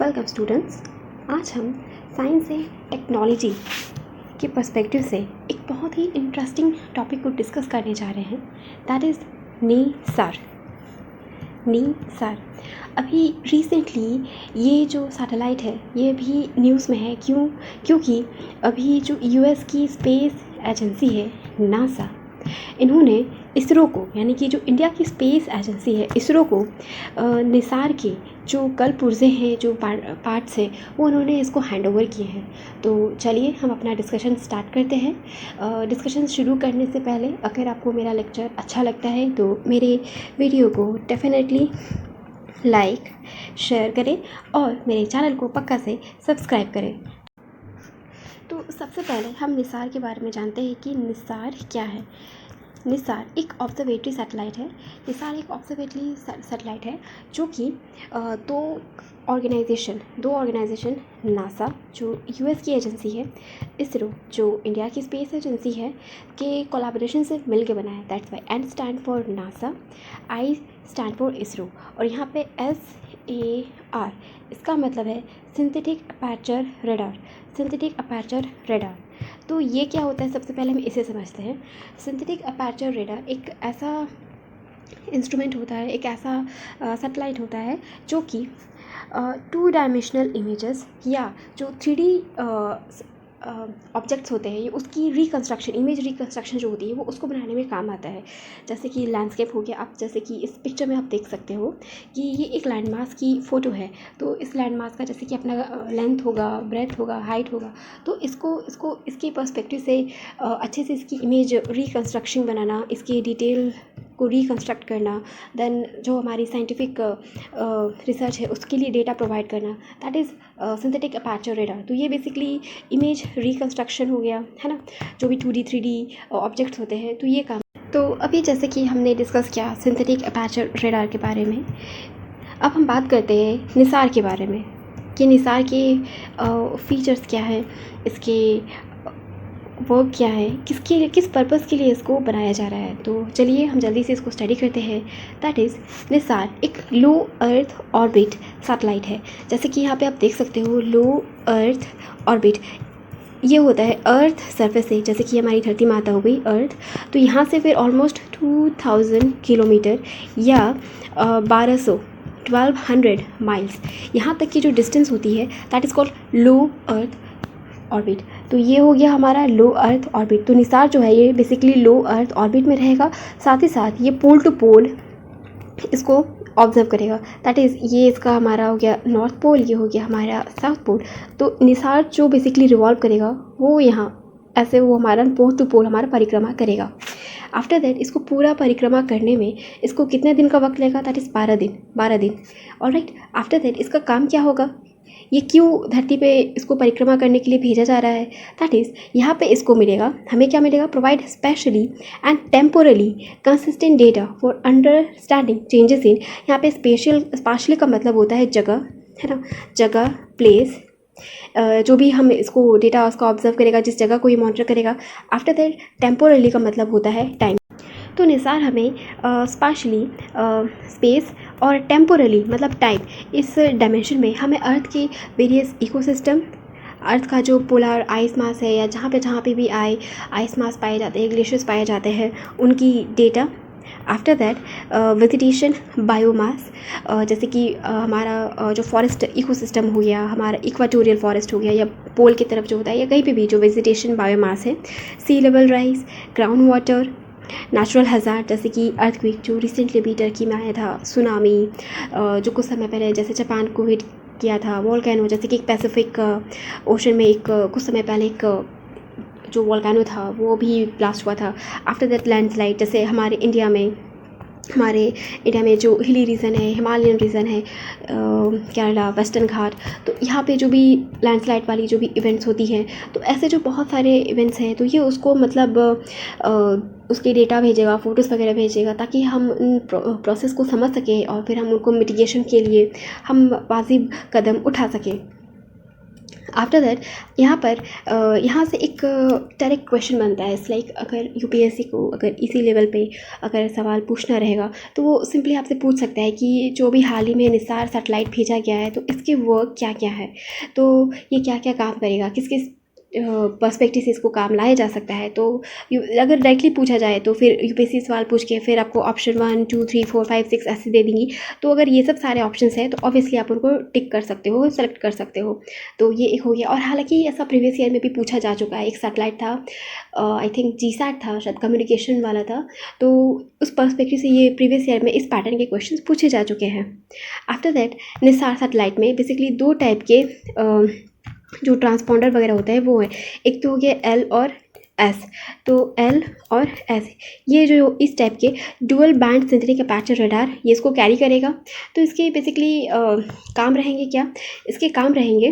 Welcome students. आज हम science and technology के पर्सपेक्टिव से एक बहुत ही इंटरेस्टिंग टॉपिक को डिस्कस करने जा रहे हैं, दैट इज़ नीसार। अभी रिसेंटली ये जो सैटेलाइट है ये भी न्यूज़ में है। क्योंकि अभी जो यूएस की स्पेस एजेंसी है नासा, इन्होंने इसरो को, यानी कि जो इंडिया की स्पेस एजेंसी है इसरो को, निसार के जो कल पुर्जे हैं, जो पार्ट्स हैं, वो उन्होंने इसको हैंड ओवर किए हैं। तो चलिए हम अपना डिस्कशन स्टार्ट करते हैं। डिस्कशन शुरू करने से पहले अगर आपको मेरा लेक्चर अच्छा लगता है तो मेरे वीडियो को डेफिनेटली लाइक शेयर करें और मेरे चैनल को पक्का से सब्सक्राइब करें। तो सबसे पहले हम निसार के बारे में जानते हैं कि निसार क्या है। निसार एक ऑब्जर्वेटरी सैटेलाइट है। निसार एक ऑब्जर्वेटरी सैटेलाइट है जो कि दो ऑर्गेनाइजेशन नासा जो यूएस की एजेंसी है, इसरो जो इंडिया की स्पेस एजेंसी है, के कोलैबोरेशन से मिल के बना है। That's why N stand for NASA, I stand for ISRO, और यहाँ पे SAR इसका मतलब है सिंथेटिक अपर्चर रेडार। तो ये क्या होता है, सबसे पहले हम इसे समझते हैं। सिंथेटिक अपर्चर रेडार एक ऐसा इंस्ट्रूमेंट होता है, एक ऐसा सैटेलाइट होता है जो कि 2 डायमेंशनल इमेजेस या जो 3D ऑब्जेक्ट्स होते हैं, ये उसकी इमेज रिकन्स्ट्रक्शन जो होती है वो उसको बनाने में काम आता है। जैसे कि लैंडस्केप हो गया, आप जैसे कि इस पिक्चर में आप देख सकते हो कि ये एक लैंडमार्क की फ़ोटो है। तो इस लैंडमार्क का जैसे कि अपना लेंथ होगा, ब्रेथ होगा, हाइट होगा, तो इसको इसके पर्सपेक्टिव से अच्छे से इसकी इमेज रिकन्स्ट्रक्शन बनाना, इसकी डिटेल को रिकन्स्ट्रक्ट करना, देन जो हमारी साइंटिफिक रिसर्च है उसके लिए डेटा प्रोवाइड करना, that is synthetic aperture radar. तो ये बेसिकली इमेज रिकन्स्ट्रक्शन हो गया, है ना, जो भी 2D 3D ऑब्जेक्ट्स होते हैं, तो ये काम। तो अभी जैसे कि हमने डिस्कस किया सिंथेटिक अपर्चर रेडार के बारे में, अब हम बात करते हैं निसार के बारे में कि निसार के फीचर्स क्या है, इसके वर्क क्या है, किस पर्पज़ के लिए इसको बनाया जा रहा है। तो चलिए हम जल्दी से इसको स्टडी करते हैं। दैट इज़ निसार एक लो अर्थ ऑर्बिट सैटेलाइट है। जैसे कि यहाँ पे आप देख सकते हो लो अर्थ ऑर्बिट, ये होता है अर्थ सरफेस से, जैसे कि हमारी धरती माता हो गई अर्थ, तो यहाँ से फिर ऑलमोस्ट 2000 किलोमीटर या 1200 माइल्स यहाँ तक की जो डिस्टेंस होती है, that is called low earth orbit. तो ये हो गया हमारा लो अर्थ ऑर्बिट। तो निसार जो है ये बेसिकली लो अर्थ ऑर्बिट में रहेगा, साथ ही साथ ये पोल टू पोल इसको ऑब्जर्व करेगा। दैट इज़ ये इसका हमारा हो गया नॉर्थ पोल, ये हो गया हमारा साउथ पोल। तो निसार जो बेसिकली रिवॉल्व करेगा वो यहाँ ऐसे वो हमारा पोल टू पोल हमारा परिक्रमा करेगा। आफ्टर दैट इसको पूरा परिक्रमा करने में इसको कितने दिन का वक्त लगेगा, दैट इज़ 12 दिन। ऑलराइट, आफ्टर दैट इसका काम क्या होगा, ये क्यों धरती पे इसको परिक्रमा करने के लिए भेजा जा रहा है, दैट इज़ यहाँ पे इसको मिलेगा, हमें क्या मिलेगा, provide specially and temporarily consistent data for understanding changes in. यहाँ पे स्पेशली का मतलब होता है जगह, है ना, जगह, प्लेस, जो भी हम इसको डेटा उसका ऑब्जर्व करेगा, जिस जगह को ये मॉनिटर करेगा। आफ्टर दैट टेम्पोरली का मतलब होता है टाइम। तो निसार हमें स्पेशली स्पेस और टेम्पोरली मतलब टाइम, इस डायमेंशन में हमें अर्थ के वेरियस इकोसिस्टम, अर्थ का जो पोलर आइस मास है या जहाँ पे भी आइस मास पाए जाते हैं, ग्लेशियर्स पाए जाते हैं, उनकी data. After that vegetation biomass, जैसे कि हमारा जो फॉरेस्ट इकोसिस्टम हो गया, हमारा इक्वाटोरियल फॉरेस्ट हो गया या पोल की तरफ जो होता है या कहीं पे भी जो वेजिटेशन बायोमास है, sea level rise, ground water, natural hazard जैसे कि अर्थक्वेक जो रिसेंटली भी टर्की में आया था, सुनामी जो कुछ समय पहले जैसे जापान को हिट किया था, वोल्केनो जैसे कि पैसिफिक ओशन में एक कुछ समय पहले एक जो वोल्केनो था वो भी ब्लास्ट हुआ था। आफ्टर दैट लैंडस्लाइड, जैसे हमारे इंडिया में जो हिली रीजन है, हिमालयन रीजन है, केरला, वेस्टर्न घाट, तो यहाँ पे जो भी लैंडस्लाइड वाली जो भी इवेंट्स होती हैं, तो ऐसे जो बहुत सारे इवेंट्स हैं, तो ये उसको मतलब उसके डेटा भेजेगा, फ़ोटोज़ वगैरह भेजेगा, ताकि हम उन प्रोसेस को समझ सकें और फिर हम उनको मिटिगेशन के लिए हम वाजिब कदम उठा सकें। आफ्टर दैट यहाँ पर यहाँ से एक डायरेक्ट क्वेश्चन बनता है। इट्स लाइक अगर यूपीएससी को अगर इसी लेवल पे अगर सवाल पूछना रहेगा तो वो सिंपली आपसे पूछ सकता है कि जो भी हाल ही में निसार सैटेलाइट भेजा गया है तो इसके वर्क क्या क्या है, तो ये क्या क्या काम करेगा, किस किस पर्सपेक्टिव से इसको काम लाया जा सकता है। तो अगर डायरेक्टली पूछा जाए तो फिर यूपीएससी सवाल पूछ के फिर आपको ऑप्शन 1 2 3 4 5 6 ऐसे दे देंगी। तो अगर ये सब सारे ऑप्शंस हैं तो ऑब्वियसली आप उनको टिक कर सकते हो, सेलेक्ट कर सकते हो। तो ये एक हो गया। और हालांकि ऐसा प्रीवियस ईयर में भी पूछा जा चुका है। एक सैटेलाइट था, आई थिंक जीसैट था शायद, कम्युनिकेशन वाला था। तो उस पर्सपेक्टिव से ये प्रीवियस ईयर में इस पैटर्न के क्वेश्चन पूछे जा चुके हैं। आफ्टर दैट निसार सैटेलाइट में बेसिकली 2 टाइप के जो ट्रांसपॉन्डर वगैरह होते हैं वो है। एक तो हो गया एल और एस। तो एल और एस ये जो इस टाइप के dual band synthetic aperture radar ये इसको कैरी करेगा। तो इसके बेसिकली काम रहेंगे क्या, इसके काम रहेंगे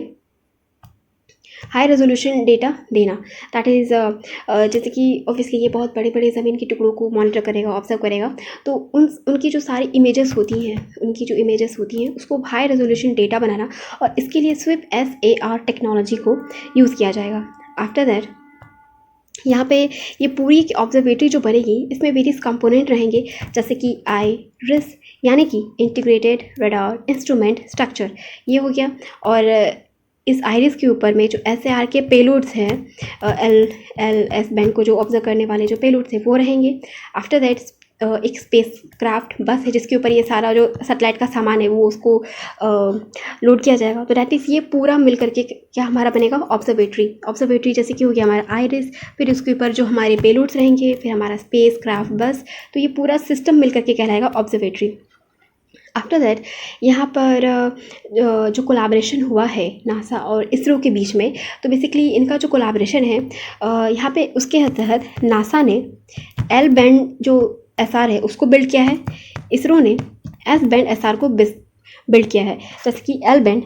हाई रेजोल्यूशन डेटा देना। दैट इज़ जैसे कि ऑब्वियसली ये बहुत बड़े बड़े ज़मीन के टुकड़ों को मॉनिटर करेगा, ऑब्जर्व करेगा। तो उनकी जो सारी इमेजेस होती हैं, उनकी जो इमेजेस होती हैं उसको हाई रेजोल्यूशन डेटा बनाना, और इसके लिए स्विप SAR टेक्नोलॉजी को यूज़ किया जाएगा। आफ्टर दैट यहाँ पे ये पूरी ऑब्जर्वेटरी जो बनेगी इसमें वेरियस कंपोनेंट रहेंगे, जैसे कि IRIS यानी कि इंटीग्रेटेड रडार इंस्ट्रूमेंट स्ट्रक्चर, ये हो गया। और इस आइरिस के ऊपर में जो SAR के पेलोड्स हैं, LS बैंड को जो ऑब्जर्व करने वाले जो पेलोड्स हैं वो रहेंगे। आफ्टर दैट एक स्पेस क्राफ्ट बस है जिसके ऊपर ये सारा जो सैटेलाइट का सामान है वो उसको लोड किया जाएगा। तो डैट इज़ ये पूरा मिल करके क्या हमारा बनेगा ऑब्जर्वेटरी जैसे कि हो गया हमारा आइरिस, फिर उसके ऊपर जो हमारे पेलोड्स रहेंगे, फिर हमारा स्पेस क्राफ्ट बस। तो ये पूरा सिस्टम मिल करके कहलाएगा ऑब्जर्वेटरी। आफ्टर दैट यहाँ पर जो कोलाब्रेशन हुआ है नासा और इसरो के बीच में, तो बेसिकली इनका जो कोलाब्रेशन है यहाँ पे उसके तहत नासा ने एल बैंड जो SR है उसको बिल्ड किया है, इसरो ने एस बैंड SR को बिल्ड किया है। जैसे कि L band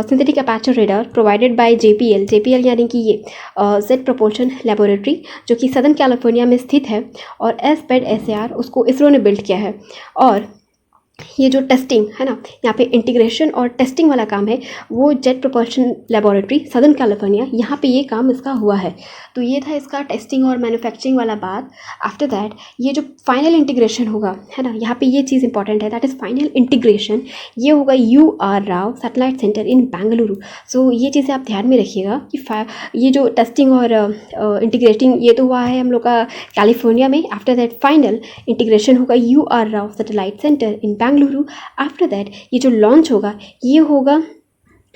synthetic aperture radar provided by JPL यानी कि ये जेट प्रोपल्शन लेबोरेटरी जो कि सदर्न कैलिफोर्निया में स्थित है, और एस बैंड SAR उसको इसरो ने बिल्ड किया है। और ये जो टेस्टिंग है ना, यहाँ पे इंटीग्रेशन और टेस्टिंग वाला काम है वो jet propulsion laboratory southern California, यहाँ पे ये काम इसका हुआ है। तो ये था इसका टेस्टिंग और मैन्युफैक्चरिंग वाला बात। आफ्टर दैट ये जो फाइनल इंटीग्रेशन होगा है ना, यहाँ पे ये चीज़ इंपॉर्टेंट है, दैट इज़ फाइनल इंटीग्रेशन। ये होगा UR राव सैटेलाइट सेंटर इन बेंगलुरु। सो ये चीज़ें आप ध्यान में रखिएगा कि ये जो टेस्टिंग और इंटीग्रेटिंग ये तो हुआ है हम लोग का कैलिफोर्निया में। आफ्टर दैट फाइनल इंटीग्रेशन होगा UR Rao satellite centre in Bengaluru. After that ये जो लॉन्च होगा ये होगा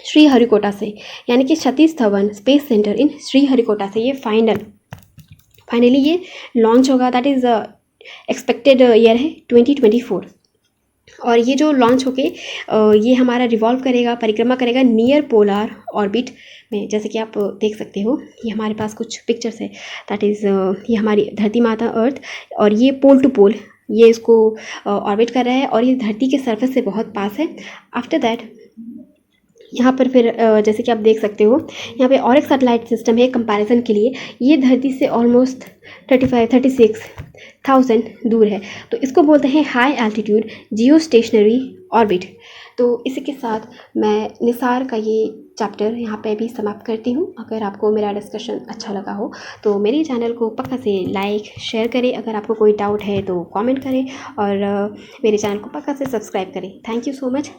श्रीहरिकोटा से, यानी कि सतीश धवन स्पेस सेंटर इन श्रीहरिकोटा से। ये फाइनली ये लॉन्च होगा। दैट इज़ एक्सपेक्टेड ईयर है 2024। और ये जो लॉन्च होके ये हमारा रिवॉल्व करेगा, परिक्रमा करेगा नियर पोलर ऑर्बिट में। जैसे कि आप देख सकते हो ये हमारे पास कुछ पिक्चर्स है। दैट इज़ ये हमारी धरती माता अर्थ, और ये पोल टू पोल ये इसको ऑर्बिट कर रहा है, और ये धरती के सरफेस से बहुत पास है। आफ्टर दैट यहाँ पर फिर जैसे कि आप देख सकते हो यहाँ पे और एक सैटेलाइट सिस्टम है कंपैरिजन के लिए। ये धरती से ऑलमोस्ट 36,000 दूर है, तो इसको बोलते हैं हाई एल्टीट्यूड जियो स्टेशनरी ऑर्बिट। तो इसी के साथ मैं निसार का ये चैप्टर यहाँ पे भी समाप्त करती हूँ। अगर आपको मेरा डिस्कशन अच्छा लगा हो तो मेरे चैनल को पक्का से लाइक शेयर करें, अगर आपको कोई डाउट है तो कमेंट करें, और मेरे चैनल को पक्का से सब्सक्राइब करें। Thank you so much.